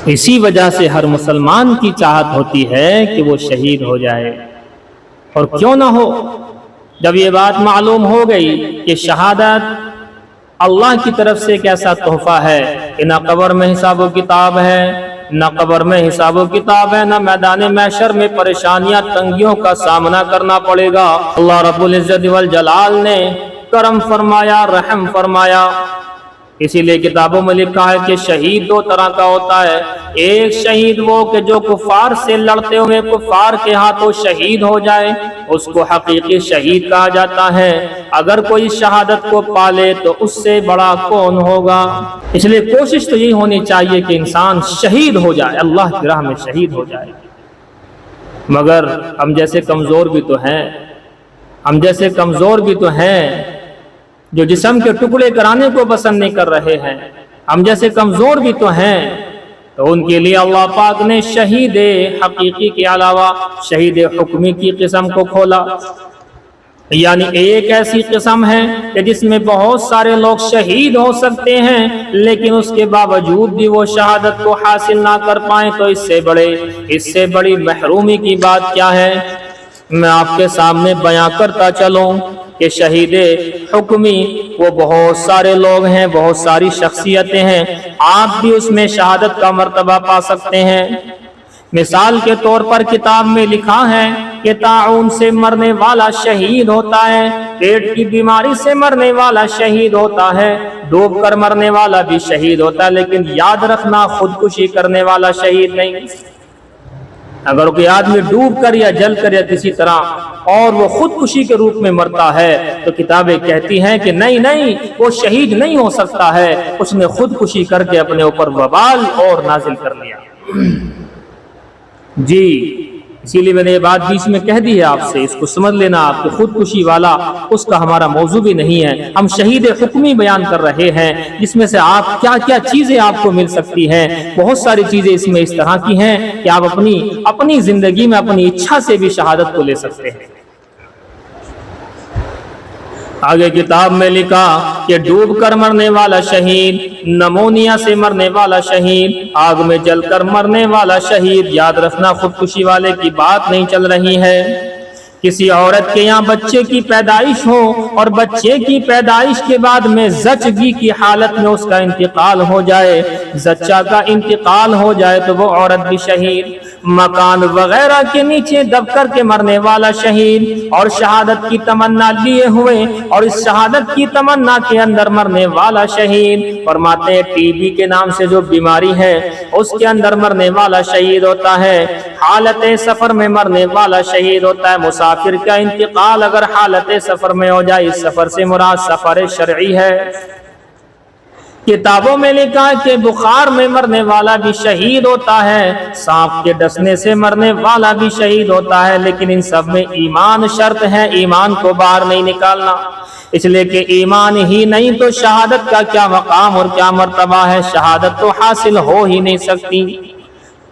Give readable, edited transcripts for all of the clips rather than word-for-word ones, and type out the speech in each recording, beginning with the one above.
اسی وجہ سے ہر مسلمان کی چاہت ہوتی ہے کہ وہ شہید ہو جائے، اور کیوں نہ ہو۔ جب یہ بات معلوم ہو گئی کہ شہادت اللہ کی طرف سے ایک ایسا تحفہ ہے کہ نہ قبر میں حساب و کتاب ہے، نہ قبر میں حساب و کتاب ہے، نہ میدان محشر میں پریشانیاں تنگیوں کا سامنا کرنا پڑے گا، اللہ رب العزت والجلال نے کرم فرمایا، رحم فرمایا۔ اسی لیے کتابوں میں لکھا ہے کہ شہید دو طرح کا ہوتا ہے۔ ایک شہید وہ کہ جو کفار سے لڑتے ہوئے کفار کے ہاتھوں شہید ہو جائے، اس کو حقیقی شہید کہا جاتا ہے۔ اگر کوئی شہادت کو پالے تو اس سے بڑا کون ہوگا؟ اس لیے کوشش تو یہی ہونی چاہیے کہ انسان شہید ہو جائے، اللہ کی راہ میں شہید ہو جائے۔ مگر ہم جیسے کمزور بھی تو ہیں، ہم جیسے کمزور بھی تو ہیں جو جسم کے ٹکڑے کرانے کو پسند نہیں کر رہے ہیں، ہم جیسے کمزور بھی تو ہیں، تو ان کے لیے اللہ پاک نے شہید حقیقی کے علاوہ شہید حکمی کی قسم کو کھولا۔ یعنی ایک ایسی قسم ہے کہ جس میں بہت سارے لوگ شہید ہو سکتے ہیں، لیکن اس کے باوجود بھی وہ شہادت کو حاصل نہ کر پائیں، تو اس سے بڑی محرومی کی بات کیا ہے؟ میں آپ کے سامنے بیان کرتا چلوں کہ شہید حکمی وہ بہت سارے لوگ ہیں، بہت ساری شخصیتیں ہیں، آپ بھی اس میں شہادت کا مرتبہ پا سکتے ہیں۔ مثال کے طور پر کتاب میں لکھا ہے کہ طاعون سے مرنے والا شہید ہوتا ہے، پیٹ کی بیماری سے مرنے والا شہید ہوتا ہے، ڈوب کر مرنے والا بھی شہید ہوتا ہے، لیکن یاد رکھنا خودکشی کرنے والا شہید نہیں۔ اگر کوئی آدمی ڈوب کر یا جل کر یا کسی طرح اور وہ خودکشی کے روپ میں مرتا ہے تو کتابیں کہتی ہیں کہ نہیں وہ شہید نہیں ہو سکتا ہے، اس نے خودکشی کر کے اپنے اوپر وبال اور نازل کر لیا۔ جی اسی لیے میں نے یہ بات بیچ میں کہہ دی ہے آپ سے، اس کو سمجھ لینا آپ کہ خودکشی والا اس کا ہمارا موضوع بھی نہیں ہے، ہم شہید حکمی بیان کر رہے ہیں، جس میں سے آپ کیا کیا چیزیں آپ کو مل سکتی ہیں۔ بہت ساری چیزیں اس میں اس طرح کی ہیں کہ آپ اپنی زندگی میں اپنی اچھا سے بھی شہادت کو لے سکتے ہیں۔ آگے کتاب میں لکھا کہ ڈوب کر مرنے والا شہید، نمونیا سے مرنے والا شہید، آگ میں جل کر مرنے والا شہید، یاد رکھنا خودکشی والے کی بات نہیں چل رہی ہے۔ کسی عورت کے یہاں بچے کی پیدائش ہو اور بچے کی پیدائش کے بعد میں زچگی کی حالت میں اس کا انتقال ہو جائے، زچہ کا انتقال ہو جائے تو وہ عورت بھی شہید۔ مکان وغیرہ کے نیچے دب کر کے مرنے والا شہید، اور شہادت کی تمنا لیے ہوئے اور اس شہادت کی تمنا کے اندر مرنے والا شہید۔ فرماتے ہیں ٹی بی کے نام سے جو بیماری ہے اس کے اندر مرنے والا شہید ہوتا ہے، حالت سفر میں مرنے والا شہید ہوتا ہے۔ مسافر کا انتقال اگر حالت سفر میں ہو جائے، اس سفر سے مراد سفر شرعی ہے۔ کتابوں میں لکھا ہے کہ بخار میں مرنے والا بھی شہید ہوتا ہے، سانپ کے ڈسنے سے مرنے والا بھی شہید ہوتا ہے، لیکن ان سب میں ایمان شرط ہے، ایمان کو باہر نہیں نکالنا، اس لیے کہ ایمان ہی نہیں تو شہادت کا کیا مقام اور کیا مرتبہ ہے، شہادت تو حاصل ہو ہی نہیں سکتی۔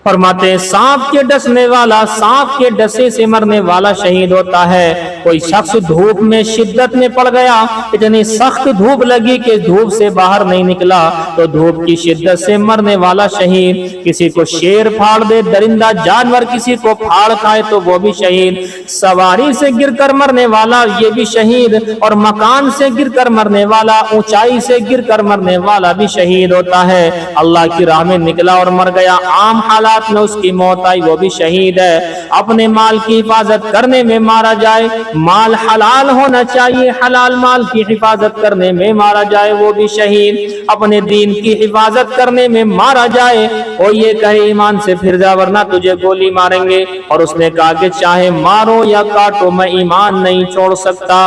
فرماتے ہیں سانپ کے ڈسنے والا، سانپ کے ڈسے سے مرنے والا شہید ہوتا ہے۔ کوئی شخص دھوپ میں شدت میں پڑ گیا، اتنی سخت دھوپ لگی کہ دھوپ سے باہر نہیں نکلا تو دھوپ کی شدت سے مرنے والا شہید۔ کسی کو شیر پھاڑ دے، درندہ جانور کسی کو پھاڑ کھائے تو وہ بھی شہید۔ سواری سے گر کر مرنے والا یہ بھی شہید، اور مکان سے گر کر مرنے والا، اونچائی سے گر کر مرنے والا بھی شہید ہوتا ہے۔ اللہ کی راہ میں نکلا اور مر گیا، عام حالات میں اس کی موت آئی، وہ بھی شہید ہے۔ اپنے مال کی حفاظت کرنے میں مارا جائے، مال حلال ہونا چاہیے، حلال مال کی حفاظت کرنے میں مارا جائے وہ بھی شہید۔ اپنے دین کی حفاظت کرنے میں مارا جائے، وہ یہ کہے ایمان سے پھر جا ورنہ تجھے گولی ماریں گے، اور اس نے کہا کہ چاہے مارو یا کاٹو میں ایمان نہیں چھوڑ سکتا،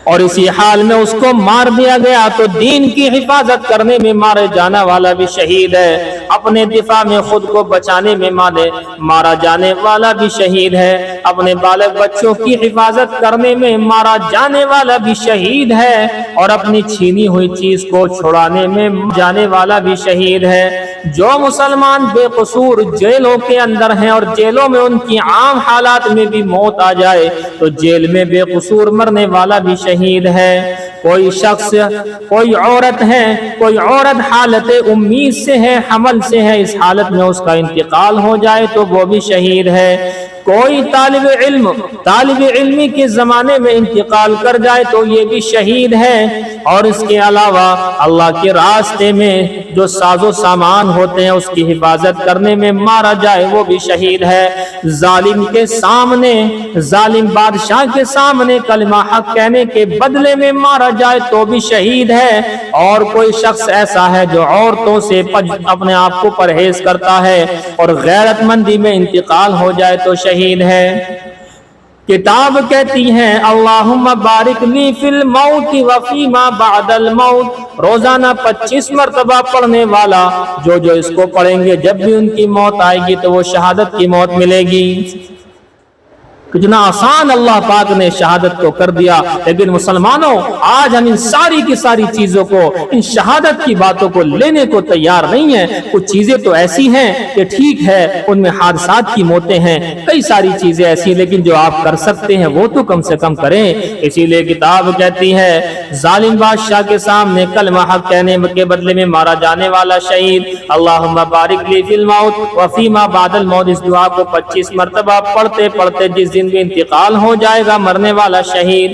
اور اسی حال میں اس کو مار دیا گیا تو دین کی حفاظت کرنے میں مارے جانے والا بھی شہید ہے، اپنے دفاع میں خود کو بچانے میں مارا جانے والا بھی شہید ہے، اپنے بالغ بچوں کی حفاظت کرنے میں مارا جانے والا بھی شہید ہے، اور اپنی چھینی ہوئی چیز کو چھڑانے میں جانے والا بھی شہید ہے۔ جو مسلمان بے قصور جیلوں کے اندر ہیں اور جیلوں میں ان کی عام حالات میں بھی موت آ جائے تو جیل میں بے قصور مرنے والا بھی شہید ہے۔ کوئی شخص، کوئی عورت ہے، کوئی عورت حالت امید سے ہے، حمل سے ہے، اس حالت میں اس کا انتقال ہو جائے تو وہ بھی شہید ہے۔ کوئی طالب علمی کے زمانے میں انتقال کر جائے تو یہ بھی شہید ہے۔ اور اس کے علاوہ اللہ کے راستے میں جو ساز و سامان ہوتے ہیں اس کی حفاظت کرنے میں مارا جائے وہ بھی شہید ہے۔ ظالم کے سامنے، ظالم بادشاہ کے سامنے کلمہ حق کہنے کے بدلے میں مارا جائے تو بھی شہید ہے۔ اور کوئی شخص ایسا ہے جو عورتوں سے اپنے آپ کو پرہیز کرتا ہے اور غیرت مندی میں انتقال ہو جائے تو شہید ہے۔ کتاب کہتی ہے اللہم بارک لی فی الموت وفی ما بعد الموت، روزانہ 25 مرتبہ پڑھنے والا جو اس کو پڑھیں گے جب بھی ان کی موت آئے گی تو وہ شہادت کی موت ملے گی۔ کتنا آسان اللہ پاک نے شہادت کو کر دیا، لیکن مسلمانوں آج ہم ان ساری کی ساری چیزوں کو، ان شہادت کی باتوں کو لینے کو تیار نہیں ہیں۔ کچھ چیزیں تو ایسی ہیں کہ ٹھیک ہے ان میں حادثات کی موتیں ہیں، کئی ساری چیزیں ایسی، لیکن جو آپ کر سکتے ہیں وہ تو کم سے کم کریں۔ اسی لیے کتاب کہتی ہے ظالم بادشاہ کے سامنے کلمہ حق کہنے کے بدلے میں مارا جانے والا شہید۔ اللہم بارک لی فی الموت وفی ما بعد الموت، اس دعا کو 25 مرتبہ پڑھتے پڑھتے جس دن بھی انتقال ہو جائے گا مرنے والا شہید۔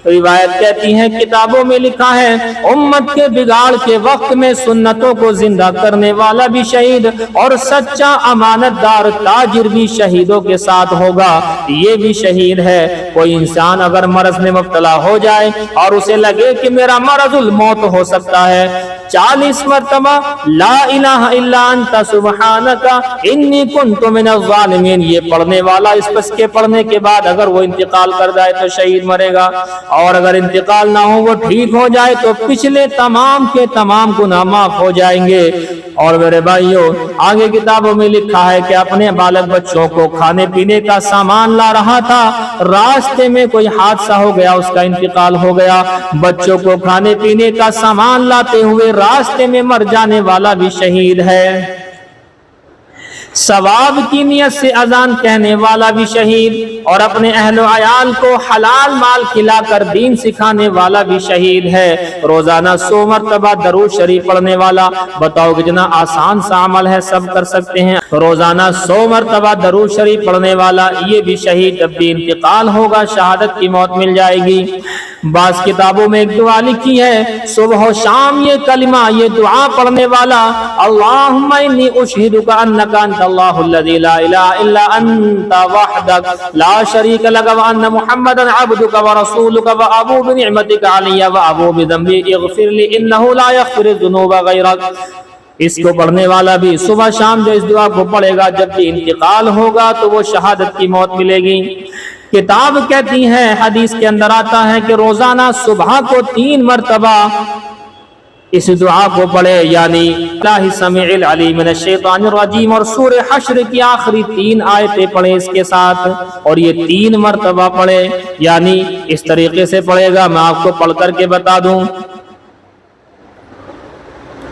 روایت کہتی ہے کتابوں میں لکھا ہے امت کے بگاڑ کے وقت میں سنتوں کو زندہ کرنے والا بھی شہید اور سچا امانت دار تاجر بھی شہیدوں کے ساتھ ہوگا، یہ بھی شہید ہے۔ کوئی انسان اگر مرض میں مبتلا ہو جائے اور اسے لگے کہ میرا مرض الموت ہو سکتا ہے، 40 مرتبہ لا الہ الا انت سبحانک انی کنت من الظالمین یہ پڑھنے والا اس کے پڑھنے کے بعد اگر وہ انتقال کر جائے تو شہید مرے گا، اور اگر انتقال نہ ہو وہ ٹھیک ہو جائے تو پچھلے تمام کے تمام گناہ معاف ہو جائیں گے۔ اور میرے بھائیوں آگے کتابوں میں لکھا ہے کہ اپنے بالغ بچوں کو کھانے پینے کا سامان لا رہا تھا، راستے میں کوئی حادثہ ہو گیا، اس کا انتقال ہو گیا۔ بچوں کو کھانے پینے کا سامان لاتے ہوئے راستے میں مر جانے والا بھی شہید ہے۔ ثواب کی نیت سے اذان کہنے والا بھی شہید، اور اپنے اہل و عیال کو حلال مال کھلا کر دین سکھانے والا بھی شہید ہے۔ روزانہ 100 مرتبہ درود شریف پڑھنے والا، بتاؤ کتنا آسان سا عمل ہے، سب کر سکتے ہیں۔ روزانہ 100 مرتبہ درود شریف پڑھنے والا یہ بھی شہید، جب بھی انتقال ہوگا شہادت کی موت مل جائے گی۔ بعض کتابوں میں ایک دعا لکھی ہے صبح و شام یہ کلمہ، یہ دعا پڑھنے والا اللہم انی اشہدک انک انت اللہ الذی لا الہ الا انت وحدک لا شریک لک وان محمدا عبدک ورسولک وابو بنعمتک علی وابو بذنبی اغفر لی انہ لا یغفر الذنوب غیرک۔ اس کو پڑھنے والا بھی صبح شام جو اس دعا کو پڑھے گا جب بھی انتقال ہوگا تو وہ شہادت کی موت ملے گی۔ کتاب کہتی ہے حدیث کے اندر آتا ہے کہ روزانہ صبح کو 3 مرتبہ اس دعا کو پڑھے، یعنی اللہ سمیع العلیم من الشیطان الرجیم، اور سورہ حشر کی آخری 3 آیتیں پڑھیں اس کے ساتھ، اور یہ 3 مرتبہ پڑھے، یعنی اس طریقے سے پڑھے گا، میں آپ کو پڑھ کر کے بتا دوں۔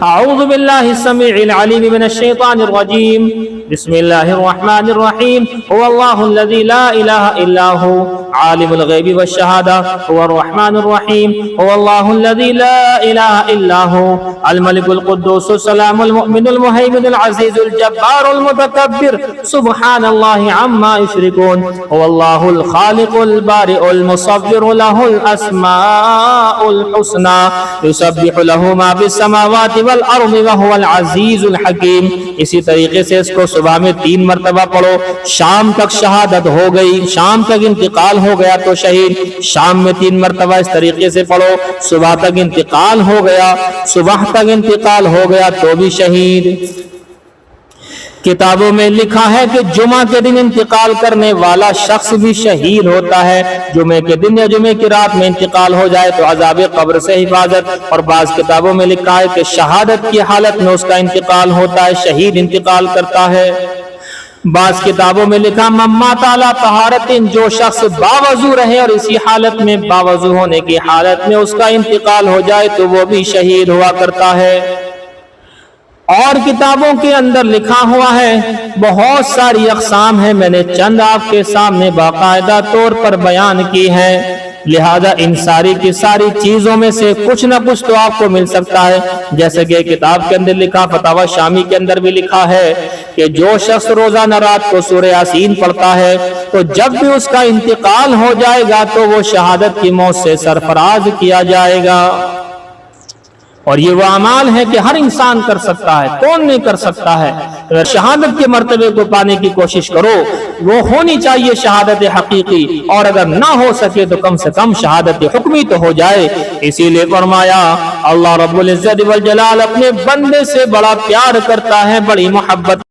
اعوذ باللہ السمیع العلیم من الشیطان الرجیم، بسم اللہ الرحمن الرحیم، هو اللہ الذی لا الہ الا هو عالم الغیب والشہادہ، هو الرحمن الرحیم، هو اللہ الذی لا الہ الا هو الملک القدوس السلام المؤمن المہیمن العزیز الجبار المتکبر سبحان اللہ عما یشرکون، هو اللہ الخالق البارئ المصور له الاسماء الحسنى یسبح له ما فی السماوات والارض وهو العزیز الحکیم۔ اسی طریقے سے اس کو صبح میں 3 مرتبہ پڑھو، شام تک شہادت ہو گئی، شام تک انتقال ہو گیا تو شہید، شام میں 3 مرتبہ اس طریقے سے پڑھو، صبح تک انتقال ہو گیا، صبح تک انتقال ہو گیا تو بھی شہید۔ کتابوں میں لکھا ہے کہ جمعہ کے دن انتقال کرنے والا شخص بھی شہید ہوتا ہے، جمعہ کے دن یا جمعہ کی رات میں انتقال ہو جائے تو عذاب قبر سے حفاظت، اور بعض کتابوں میں لکھا ہے کہ شہادت کی حالت میں اس کا انتقال ہوتا ہے، شہید انتقال کرتا ہے۔ بعض کتابوں میں لکھا مما تعالی طہارت، جو شخص باوضو رہے اور اسی حالت میں باوضو ہونے کی حالت میں اس کا انتقال ہو جائے تو وہ بھی شہید ہوا کرتا ہے۔ اور کتابوں کے اندر لکھا ہوا ہے، بہت ساری اقسام ہیں، میں نے چند آپ کے سامنے باقاعدہ طور پر بیان کی ہے، لہذا ان ساری کی ساری چیزوں میں سے کچھ نہ کچھ تو آپ کو مل سکتا ہے۔ جیسے کہ کتاب کے اندر لکھا، فتاوی شامی کے اندر بھی لکھا ہے کہ جو شخص روزانہ رات کو سورہ یاسین پڑھتا ہے تو جب بھی اس کا انتقال ہو جائے گا تو وہ شہادت کی موت سے سرفراز کیا جائے گا۔ اور یہ وہ اعمال ہے کہ ہر انسان کر سکتا ہے، کون نہیں کر سکتا ہے۔ اگر شہادت کے مرتبے کو پانے کی کوشش کرو، وہ ہونی چاہیے شہادت حقیقی، اور اگر نہ ہو سکے تو کم سے کم شہادت حکمی تو ہو جائے۔ اسی لیے فرمایا اللہ رب العزت والجلال اپنے بندے سے بڑا پیار کرتا ہے، بڑی محبت